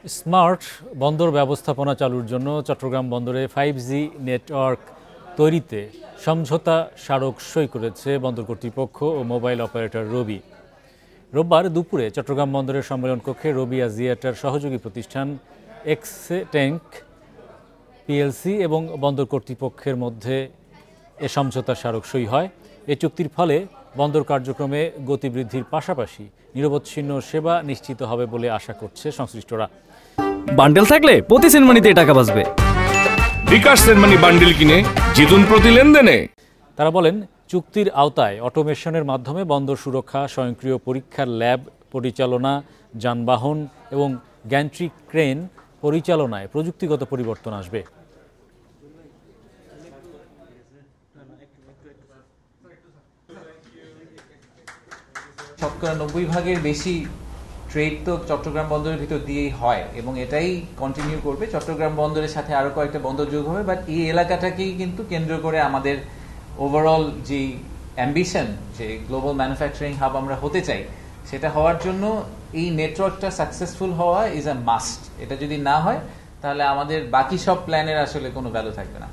Smart বন্দর ব্যবস্থাপনা চালুর জন্য চট্টগ্রাম বন্দরে 5G নেটওয়ার্ক তৈরিতে সমঝোতা স্মারক সই করেছে বন্দর কর্তৃপক্ষ ও মোবাইল অপারেটর রবি। রোববার দুপুরে চট্টগ্রাম বন্দরের সম্মেলন কক্ষে রবি আজিয়াটার সহযোগী প্রতিষ্ঠান এক্সটেঙ্ক পিএলসি এবং বন্দর কর্তৃপক্ষের মধ্যে এ সমঝোতা স্মারক সই হয়। এ চুক্তির ফলে বন্দর কার্যক্রমে গতিবৃদ্ধির পাশাপাশি নিরবচ্ছিন্ন সেবা নিশ্চিত হবে বলে আশা করছে সংশ্লিষ্টরা। বান্ডেল থাকলে প্রতি সেনমানিতে টাকা বাঁচবে। বিকাশ সেনমানি বান্ডেল কিনে জিতুন প্রতি লেনদেনে। তারা বলেন, চুক্তির আওতায় অটোমেশনের মাধ্যমে বন্দর সুরক্ষা, স্বয়ংক্রিয় পরীক্ষার ল্যাব পরিচালনা, যানবাহন এবং গ্যান্ট্রি ক্রেন পরিচালনায় প্রযুক্তিগত পরিবর্তন আসবে। শতকরা 90% বেশি ট্রেড তো চট্টগ্রাম বন্দরের ভিতর দিয়েই হয় এবং এটাই কন্টিনিউ করবে। চট্টগ্রাম বন্দরের সাথে আরো কয়েকটা বন্দর যোগ হবে, বাট এই এলাকাটাকেই কিন্তু কেন্দ্র করে আমাদের ওভারঅল যে অ্যাম্বিশন, যে গ্লোবাল ম্যানুফ্যাকচারিং হাব আমরা হতে চাই, সেটা হওয়ার জন্য এই নেটওয়ার্কটা সাকসেসফুল হওয়া ইজ আ মাস্ট। এটা যদি না হয় তাহলে আমাদের বাকি সব প্ল্যানের আসলে কোনো ভ্যালু থাকবে না।